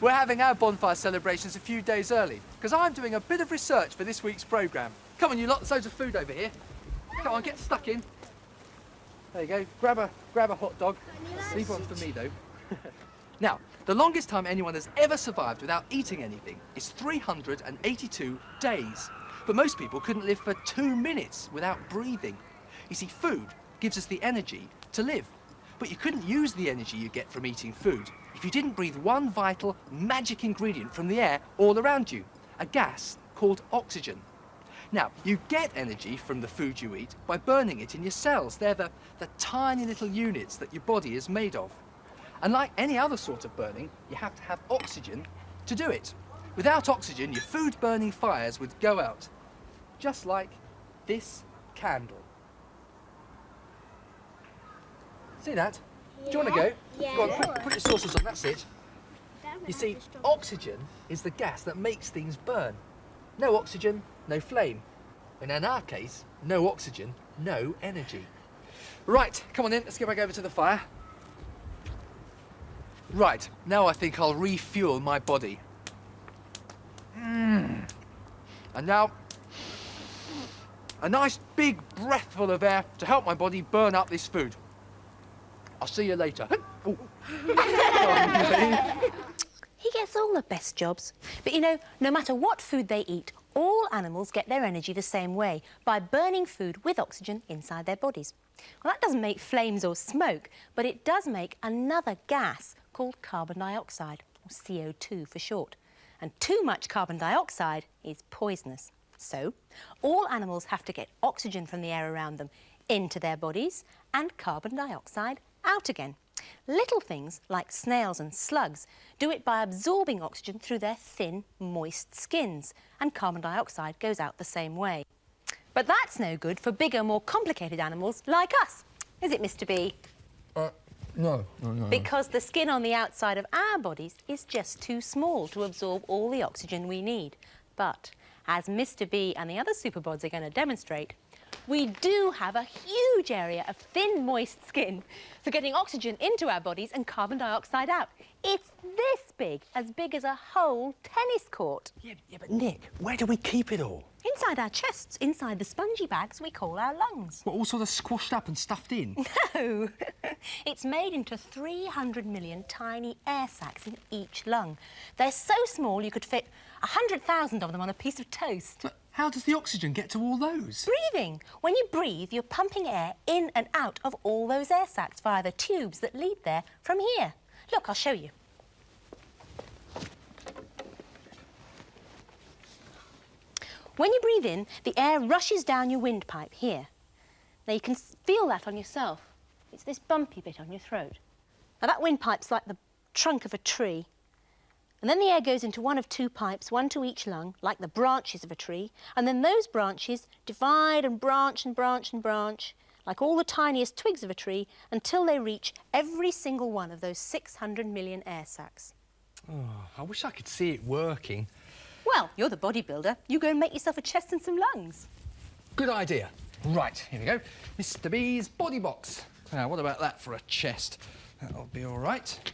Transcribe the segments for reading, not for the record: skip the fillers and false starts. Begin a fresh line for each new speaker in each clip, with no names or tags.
We're having our bonfire celebrations a few days early because I'm doing a bit of research for this week's programme. Come on, you lot, there's loads of food over here. Come on, get stuck in. There you go. Grab a hot dog. Leave one for me, though. Now, the longest time anyone has ever survived without eating anything is 382 days. But most people couldn't live for 2 minutes without breathing. You see, food gives us the energy to live. But you couldn't use the energy you get from eating food if you didn't breathe one vital, magic ingredient from the air all around you, a gas called oxygen. Now, you get energy from the food you eat by burning it in your cells. They're the tiny little units that your body is made of. And like any other sort of burning, you have to have oxygen to do it. Without oxygen, your food-burning fires would go out, just like this candle. See that?
Yeah.
Do you want to go?
Yeah.
Go on, put your saucers on, that's it. You see, oxygen is the gas that makes things burn. No oxygen, no flame. And in our case, no oxygen, no energy. Right, come on in, let's get back over to the fire. Right, now I think I'll refuel my body. And now, a nice big breathful of air to help my body burn up this food. I'll see you later.
He gets all the best jobs. But you know, no matter what food they eat, all animals get their energy the same way, by burning food with oxygen inside their bodies. Well, that doesn't make flames or smoke, but it does make another gas called carbon dioxide, or CO2 for short. And too much carbon dioxide is poisonous. So, all animals have to get oxygen from the air around them into their bodies and carbon dioxide out again. Little things like snails and slugs do it by absorbing oxygen through their thin, moist skins, and carbon dioxide goes out the same way. But that's no good for bigger, more complicated animals like us. Is it, Mr. B?
No.
Because the skin on the outside of our bodies is just too small to absorb all the oxygen we need. But, as Mr. B and the other Superbods are going to demonstrate, we do have a huge area of thin, moist skin for getting oxygen into our bodies and carbon dioxide out. It's this big as a whole tennis court.
Yeah, but Nick, where do we keep it all?
Inside our chests, inside the spongy bags we call our lungs.
What, all sort of squashed up and stuffed in?
No, it's made into 300 million tiny air sacs in each lung. They're so small you could fit 100,000 of them on a piece of toast.
But how does the oxygen get to all those?
Breathing. When you breathe, you're pumping air in and out of all those air sacs via the tubes that lead there from here. Look, I'll show you. When you breathe in, the air rushes down your windpipe here. Now, you can feel that on yourself. It's this bumpy bit on your throat. Now, that windpipe's like the trunk of a tree. And then the air goes into one of two pipes, one to each lung, like the branches of a tree. And then those branches divide and branch and branch and branch, like all the tiniest twigs of a tree, until they reach every single one of those 600 million air sacs.
Oh, I wish I could see it working.
Well, you're the bodybuilder. You go and make yourself a chest and some lungs.
Good idea. Right, here we go. Mr. B's body box. Now, what about that for a chest? That'll be all right.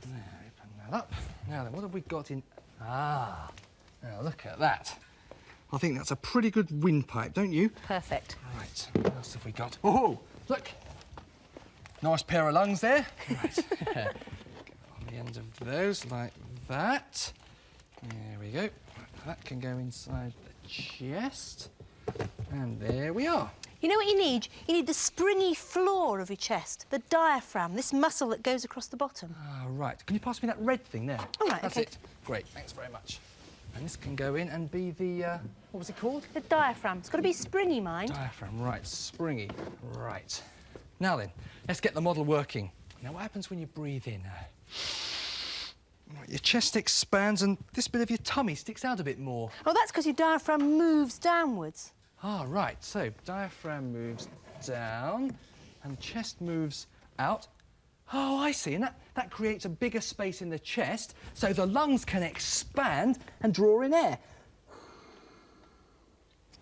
Now, open that up. Now then, what have we got in... Ah, now look at that. I think that's a pretty good windpipe, don't you?
Perfect.
Right, what else have we got? Oh, look. Nice pair of lungs there. Right. On the end of those, like that. There we go. That can go inside the chest. And there we are.
You know what you need? You need the springy floor of your chest, the diaphragm, this muscle that goes across the bottom.
Ah, right. Can you pass me that red thing there?
All right,
That's
OK.
it. Great, thanks very much. And this can go in and be the, what was it called?
The diaphragm. It's got to be springy, mind.
Diaphragm, right, springy. Right. Now then, let's get the model working. Now, what happens when you breathe in? Right, your chest expands and this bit of your tummy sticks out a bit more.
Oh, that's because your diaphragm moves downwards.
Ah, right. So, diaphragm moves down and chest moves out. Oh, I see. And that creates a bigger space in the chest so the lungs can expand and draw in air.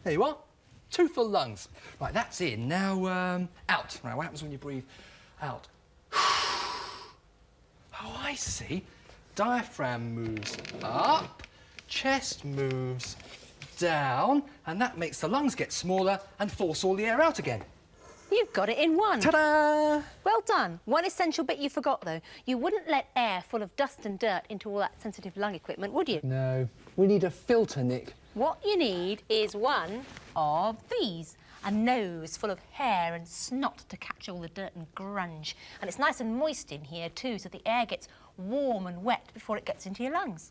There you are. 2 full lungs. Right, that's in. Now, out. Right, what happens when you breathe out? Oh, I see. diaphragm moves up, chest moves down, and that makes the lungs get smaller and force all the air out again.
You've got it in one.
Ta-da!
Well done. One essential bit you forgot, though. You wouldn't let air full of dust and dirt into all that sensitive lung equipment, would you?
No, we need a filter, Nick.
What you need is one of these. A nose full of hair and snot to catch all the dirt and grunge. And it's nice and moist in here, too, so the air gets warm and wet before it gets into your lungs.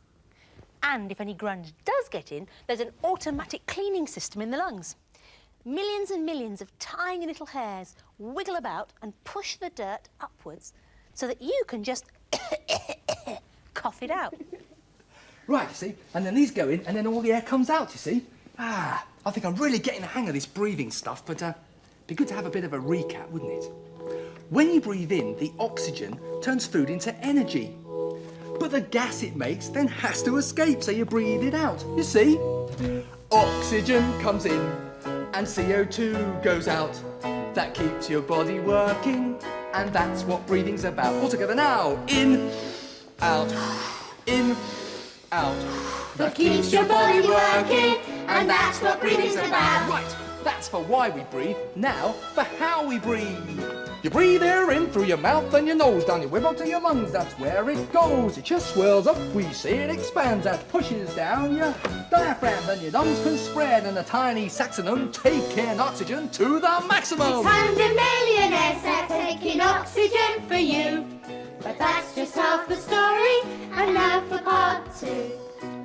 And if any grunge does get in, there's an automatic cleaning system in the lungs. Millions and millions of tiny little hairs wiggle about and push the dirt upwards so that you can just cough it out.
Right, you see, and then these go in and then all the air comes out, you see. I think I'm really getting the hang of this breathing stuff, but it'd be good to have a bit of a recap, wouldn't it? When you breathe in, the oxygen turns food into energy. But the gas it makes then has to escape, so you breathe it out, you see. Oxygen comes in and CO2 goes out. That keeps your body working, and that's what breathing's about. All together now. In, out, in, out.
That keeps your body working, and that's what breathing's about.
Right, that's for why we breathe. Now for how we breathe. You breathe air in through your mouth and your nose, down your web up to your lungs, that's where it goes. Your chest swells up, we see it expands, that pushes down your diaphragm, then your lungs can spread, and the tiny sacs in them take in oxygen to the maximum.
600 million air sacs taking oxygen for you. But that's just half the story, and now for part 2.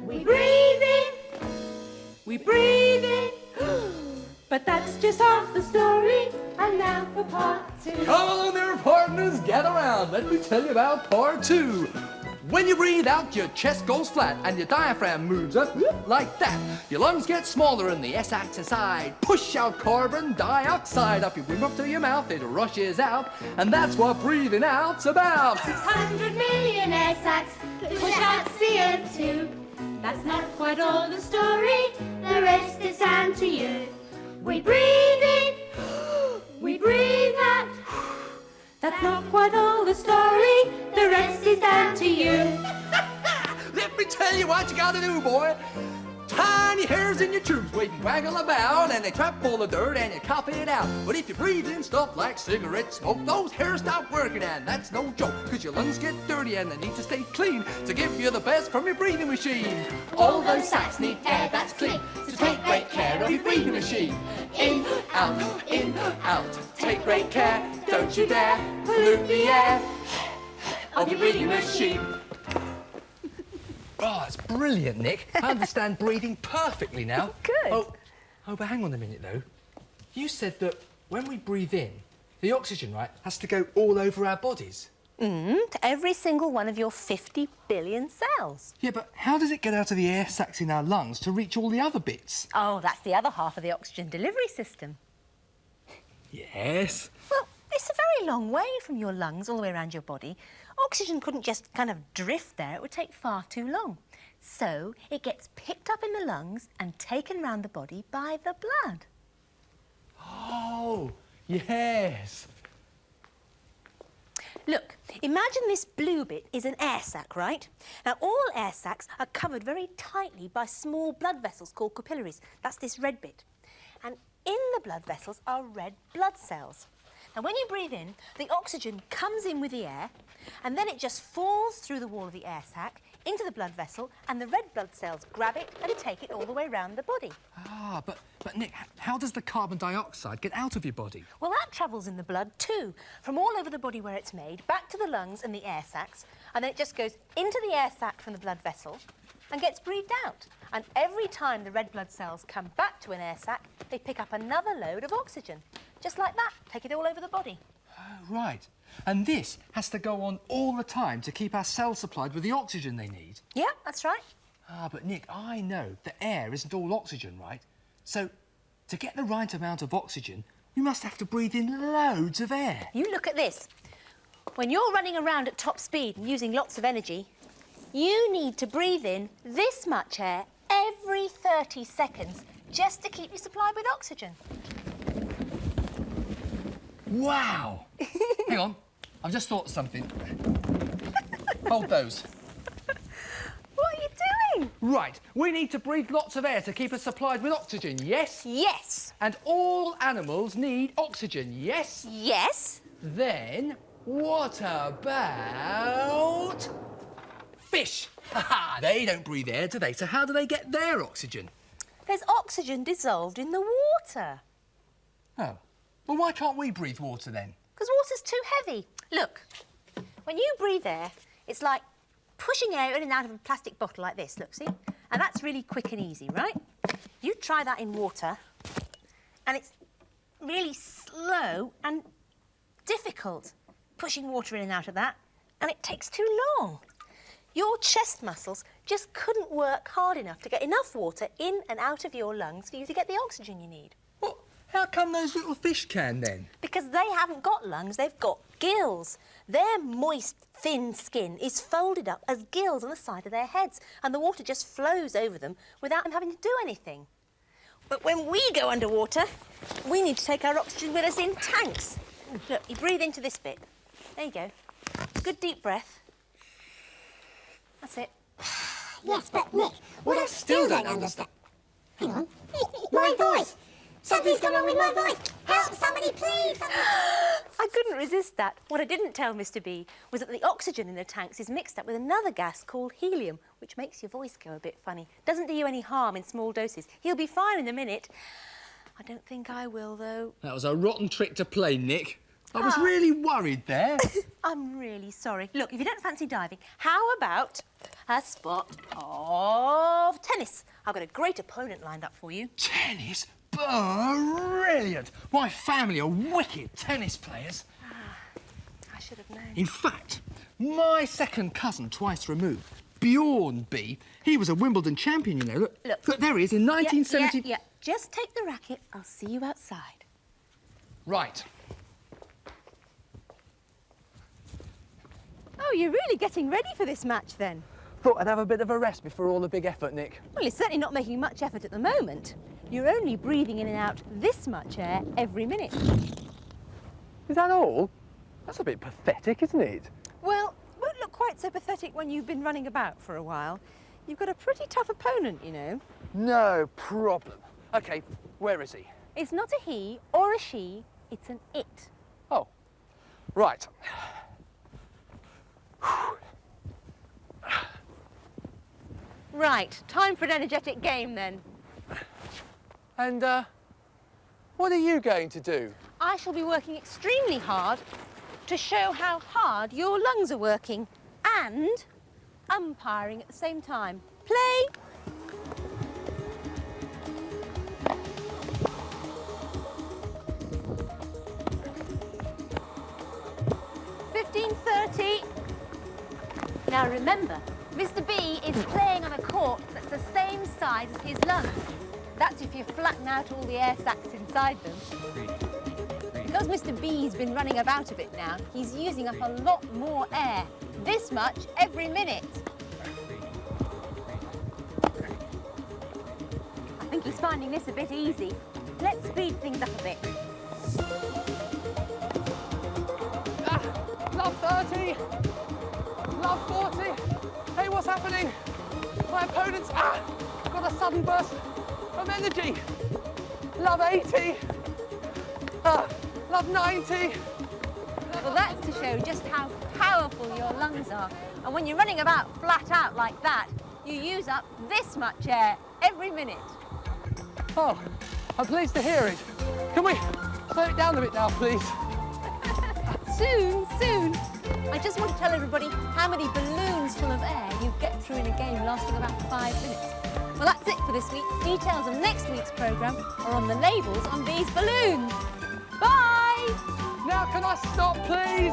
We breathe in, we breathe in. But that's just half the story, and now for part 2.
Come along there, partners, gather round. Let me tell you about part 2. When you breathe out, your chest goes flat and your diaphragm moves up like that. Your lungs get smaller and the S-axis side. Push out carbon dioxide up your wing up to your mouth. It rushes out, and that's what breathing out's about.
600 million air sacs push out CO2. That's not quite all the story, the rest is down to you. We breathe in, we breathe out. That's not quite all the story, the rest is down to you.
Let me tell you what you gotta do, boy. Tiny hairs in your tubes waiting, waggle about, and they trap all the dirt and you cough it out. But if you breathe in stuff like cigarette smoke, those hairs stop working, and that's no joke, because your lungs get dirty and they need to stay clean to give you the best from your breathing machine.
All those sacs need air that's clean, so take great care of your breathing machine. In,
out, take great care, don't you dare pollute the air
of your breathing machine.
Oh, that's brilliant, Nick. I understand breathing perfectly now.
Good.
Oh, but hang on a minute, though. You said that when we breathe in, the oxygen, right, has to go all over our bodies.
To every single one of your 50 billion cells.
Yeah, but how does it get out of the air sacs in our lungs to reach all the other bits?
Oh, that's the other half of the oxygen delivery system.
Yes.
Well, it's a very long way from your lungs all the way around your body. Oxygen couldn't just kind of drift there. It would take far too long. So it gets picked up in the lungs and taken round the body by the blood.
Oh, yes.
Look, imagine this blue bit is an air sac, right? Now, all air sacs are covered very tightly by small blood vessels called capillaries. That's this red bit. And in the blood vessels are red blood cells. Now, when you breathe in, the oxygen comes in with the air, and then it just falls through the wall of the air sac into the blood vessel, and the red blood cells grab it and take it all the way around the body.
Ah, but Nick, how does the carbon dioxide get out of your body?
Well, that travels in the blood too, from all over the body where it's made, back to the lungs and the air sacs, and then it just goes into the air sac from the blood vessel and gets breathed out. And every time the red blood cells come back to an air sac, they pick up another load of oxygen. Just like that, take it all over the body.
Oh, right. And this has to go on all the time to keep our cells supplied with the oxygen they need.
Yeah, that's right.
Ah, but Nick, I know that air isn't all oxygen, right? So, to get the right amount of oxygen, you must have to breathe in loads of air.
You look at this. When you're running around at top speed and using lots of energy, you need to breathe in this much air every 30 seconds just to keep you supplied with oxygen.
Wow! Hang on, I've just thought of something. Hold those.
doing?
Right, we need to breathe lots of air to keep us supplied with oxygen, yes?
Yes.
And all animals need oxygen, yes?
Yes.
Then what about fish? Haha, they don't breathe air, do they? So how do they get their oxygen?
There's oxygen dissolved in the water.
Oh, well, why can't we breathe water then?
Because water's too heavy. Look, when you breathe air, it's like pushing air in and out of a plastic bottle like this, look, see? And that's really quick and easy, right? You try that in water, and it's really slow and difficult pushing water in and out of that, and it takes too long. Your chest muscles just couldn't work hard enough to get enough water in and out of your lungs for you to get the oxygen you need.
Well, how come those little fish can then?
Because they haven't got lungs, they've got gills. Their moist, thin skin is folded up as gills on the side of their heads, and the water just flows over them without them having to do anything. But when we go underwater, we need to take our oxygen with us in tanks. Look, you breathe into this bit. There you go. Good deep breath. That's it.
Yes, but Nick, what I still don't understand... Hang on. My voice! Something's gone wrong with my voice! Help, somebody, please!
I couldn't resist that. What I didn't tell Mr. B was that the oxygen in the tanks is mixed up with another gas called helium, which makes your voice go a bit funny. Doesn't do you any harm in small doses. He'll be fine in a minute. I don't think I will, though.
That was a rotten trick to play, Nick. I was really worried there.
I'm really sorry. Look, if you don't fancy diving, how about a spot of tennis? I've got a great opponent lined up for you.
Tennis? Brilliant! My family are wicked tennis players.
I should have known.
In fact, my second cousin, twice removed, Bjorn B, he was a Wimbledon champion, you know. Look, there he is in 1970...
Yeah. Just take the racket. I'll see you outside.
Right.
Oh, you're really getting ready for this match, then?
Thought I'd have a bit of a rest before all the big effort, Nick.
Well, you're certainly not making much effort at the moment. You're only breathing in and out this much air every minute.
Is that all? That's a bit pathetic, isn't it?
Well, it won't look quite so pathetic when you've been running about for a while. You've got a pretty tough opponent, you know.
No problem. OK, where is he?
It's not a he or a she, it's an it.
Oh, right.
Right, time for an energetic game then.
And, what are you going to do?
I shall be working extremely hard to show how hard your lungs are working and umpiring at the same time. Play! .30. Now remember, Mr. B is playing on a court that's the same size as his lungs. That's if you flatten out all the air sacs inside them. Because Mr. B's been running about a bit now, he's using up a lot more air. This much every minute. I think he's finding this a bit easy. Let's speed things up a bit.
Love 30. Love 40. Hey, what's happening? My opponent's got a sudden burst of energy. Love 80. Love 90.
Well, that's to show just how powerful your lungs are. And when you're running about flat out like that, you use up this much air every minute.
Oh, I'm pleased to hear it. Can we slow it down a bit now, please?
Soon, soon. I just want to tell everybody how many balloons full of air you get through in a game lasting about 5 minutes. Well, that's it for this week. Details of next week's programme are on the labels on these balloons. Bye!
Now can I stop, please?